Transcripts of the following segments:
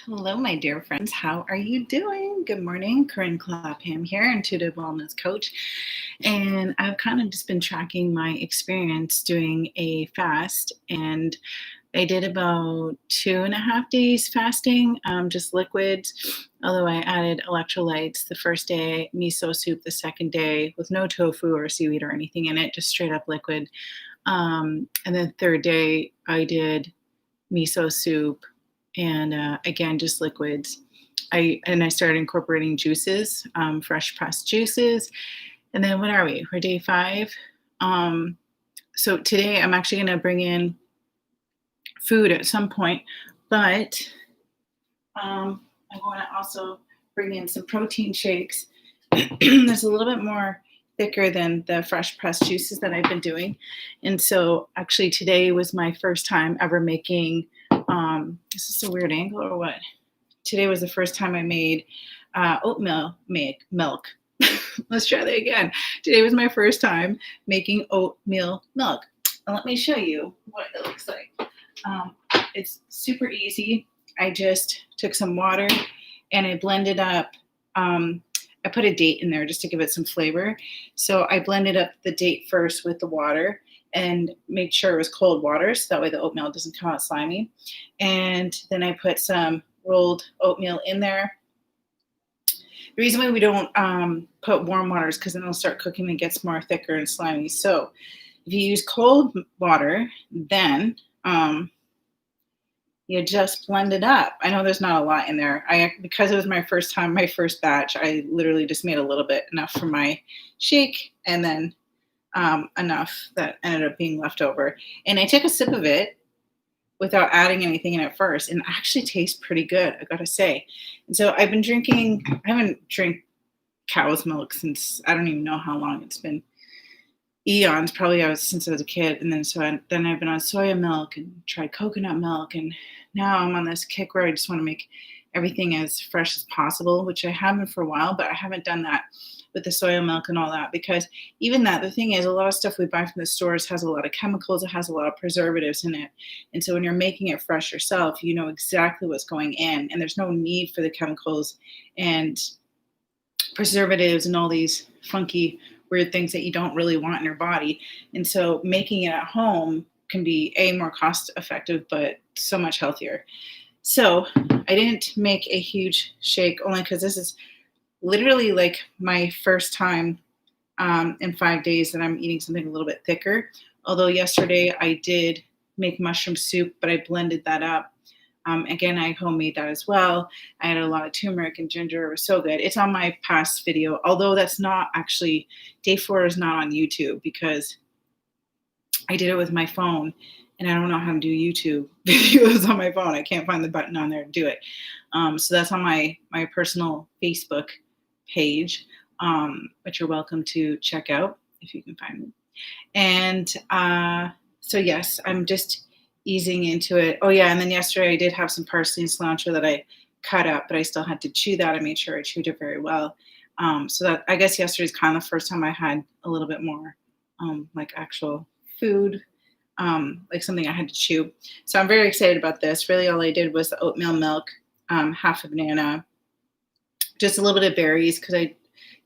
Hello, my dear friends. How are you doing? Good morning. Corinne Clapham here, Intuitive Wellness Coach. And I've kind of just been tracking my experience doing a fast. And I did about 2.5 days fasting, just liquids, although I added electrolytes the first day, miso soup the second day with no tofu or seaweed or anything in it, just straight up liquid. And then third day, I did miso soup and again just liquids. I started incorporating juices, fresh pressed juices. And then what are we? We're day 5. So today I'm actually going to bring in food at some point, but I'm going to also bring in some protein shakes. There's a little bit more thicker than the fresh pressed juices that I've been doing. And so actually today was my first time ever making, is this a weird angle or what? Today was the first time I made oatmeal milk. Let's try that again. Today was my first time making oatmeal milk. And let me show you what it looks like. It's super easy. I just took some water and I blended up. I put a date in there just to give it some flavor. So I blended up the date first with the water and made sure it was cold water so that way the oatmeal doesn't come out slimy. And then I put some rolled oatmeal in there. The reason why we don't put warm water is because then it'll start cooking and it gets more thicker and slimy. So if you use cold water, then you just blend it up. I know there's not a lot in there. Because it was my first time, my first batch, I literally just made a little bit, enough for my shake, and then enough that ended up being left over. And I took a sip of it without adding anything in it first, and it actually tastes pretty good, I gotta say. And so I haven't drank cow's milk since I don't even know how long it's been. Eons, probably since I was a kid. And then I've been on soya milk and tried coconut milk. And now I'm on this kick where I just want to make everything as fresh as possible, which I haven't for a while, but I haven't done that with the soya milk and all that, because even that, the thing is, a lot of stuff we buy from the stores has a lot of chemicals. It has a lot of preservatives in it. And so when you're making it fresh yourself, you know exactly what's going in, and there's no need for the chemicals and preservatives and all these funky weird things that you don't really want in your body. And so making it at home can be more cost effective, but so much healthier. So I didn't make a huge shake only because this is literally like my first time in 5 days that I'm eating something a little bit thicker. Although yesterday I did make mushroom soup, but I blended that up. Again, I homemade that as well. I had a lot of turmeric and ginger. It was so good. It's on my past video, although that's not actually, day 4 is not on YouTube because I did it with my phone and I don't know how to do YouTube videos on my phone. I can't find the button on there to do it. So that's on my personal Facebook page, which you're welcome to check out if you can find me. And so yes, I'm just easing into it. Oh yeah, and then yesterday I did have some parsley and cilantro that I cut up, but I still had to chew that. I made sure I chewed it very well. So that, I guess yesterday's kind of the first time I had a little bit more like actual food, like something I had to chew. So I'm very excited about this. Really all I did was the oatmeal milk, half a banana, just a little bit of berries because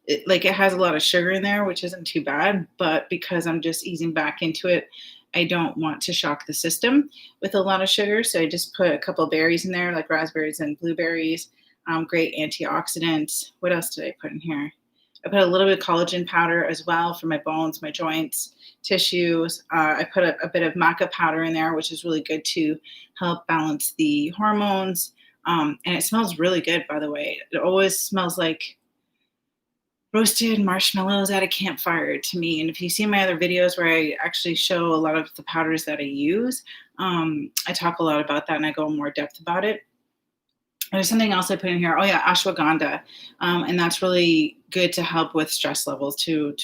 it has a lot of sugar in there, which isn't too bad, but because I'm just easing back into it, I don't want to shock the system with a lot of sugar. So I just put a couple of berries in there, like raspberries and blueberries, great antioxidants. What else did I put in here? I put a little bit of collagen powder as well for my bones, my joints, tissues. I put a bit of maca powder in there, which is really good to help balance the hormones. And it smells really good, by the way. It always smells like roasted marshmallows at a campfire to me. And if you see my other videos where I actually show a lot of the powders that I use, I talk a lot about that and I go in more depth about it. There's something else I put in here. Oh yeah, ashwagandha. And that's really good to help with stress levels, to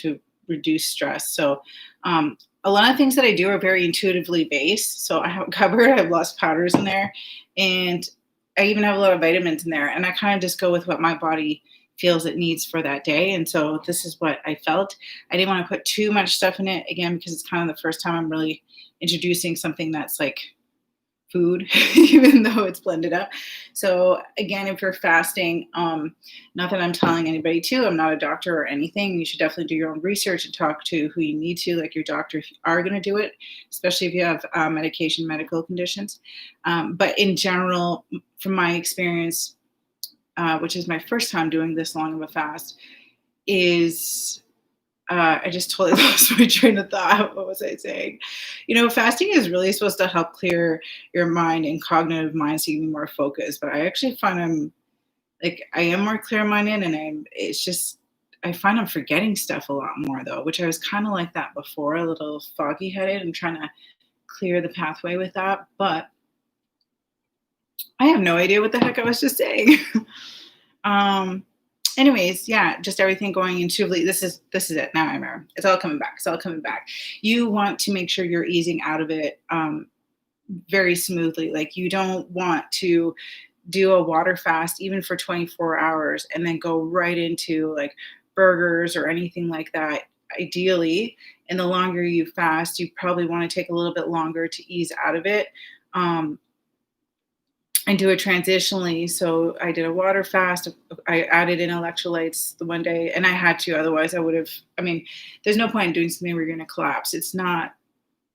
reduce stress. So a lot of things that I do are very intuitively based. So I have it covered. I have lots of powders in there. And I even have a lot of vitamins in there. And I kind of just go with what my body feels it needs for that day. And so this is what I felt. I didn't want to put too much stuff in it, again, because it's kind of the first time I'm really introducing something that's like food, even though it's blended up. So again, if you're fasting, not that I'm telling anybody to, I'm not a doctor or anything. You should definitely do your own research and talk to who you need to, like your doctor, if you are going to do it, especially if you have medical conditions. But in general, from my experience, which is my first time doing this long of a fast, is I just totally lost my train of thought. What was I saying? Fasting is really supposed to help clear your mind and cognitive mind so you can be more focused. But I actually find I am more clear minded, and I find I'm forgetting stuff a lot more though, which I was kind of like that before, a little foggy headed and trying to clear the pathway with that. But I have no idea what the heck I was just saying. um, Anyways, yeah, just everything going intuitively. This is it. Now I remember. It's all coming back. It's all coming back. You want to make sure you're easing out of it very smoothly. Like you don't want to do a water fast even for 24 hours and then go right into like burgers or anything like that. Ideally, and the longer you fast, you probably want to take a little bit longer to ease out of it. Um, and do it transitionally. So I did a water fast. I added in electrolytes the one day, and I had to. Otherwise, I would have. I mean, there's no point in doing something where you're going to collapse. It's not.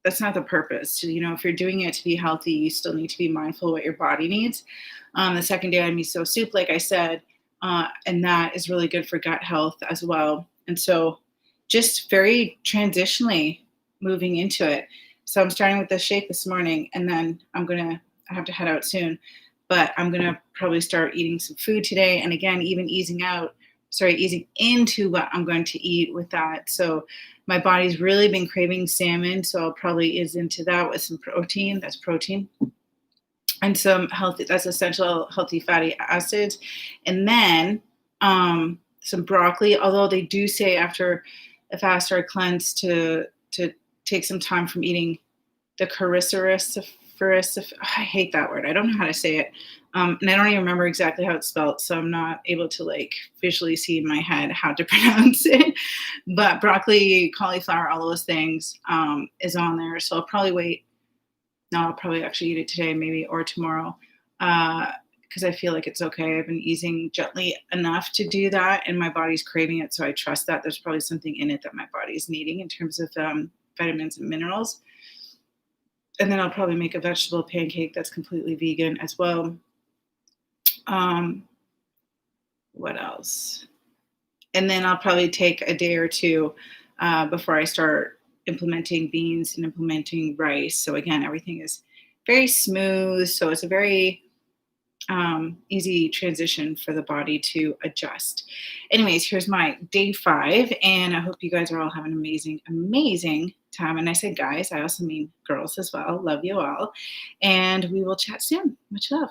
That's not the purpose. If you're doing it to be healthy, you still need to be mindful of what your body needs. The second day, I had miso soup, like I said, and that is really good for gut health as well. And so, just very transitionally moving into it. So I'm starting with the shake this morning, and then I have to head out soon, but I'm going to probably start eating some food today. And again, even easing into what I'm going to eat with that. So my body's really been craving salmon. So I'll probably ease into that with some protein. That's protein. And some that's essential healthy fatty acids. And then some broccoli, although they do say after a fast or a cleanse to take some time from eating the I hate that word. I don't know how to say it. And I don't even remember exactly how it's spelled. So I'm not able to like visually see in my head how to pronounce it. But broccoli, cauliflower, all those things is on there. So I'll probably wait. No, I'll probably actually eat it today, maybe, or tomorrow. Because I feel like it's okay. I've been easing gently enough to do that, and my body's craving it. So I trust that there's probably something in it that my body's needing in terms of vitamins and minerals. And then I'll probably make a vegetable pancake that's completely vegan as well. What else? And then I'll probably take a day or two before I start implementing beans and implementing rice. So again, everything is very smooth. So it's a very easy transition for the body to adjust. Anyways, here's my day 5, and I hope you guys are all having an amazing, amazing time. And I said guys, I also mean girls as well. Love you all, and we will chat soon. Much love.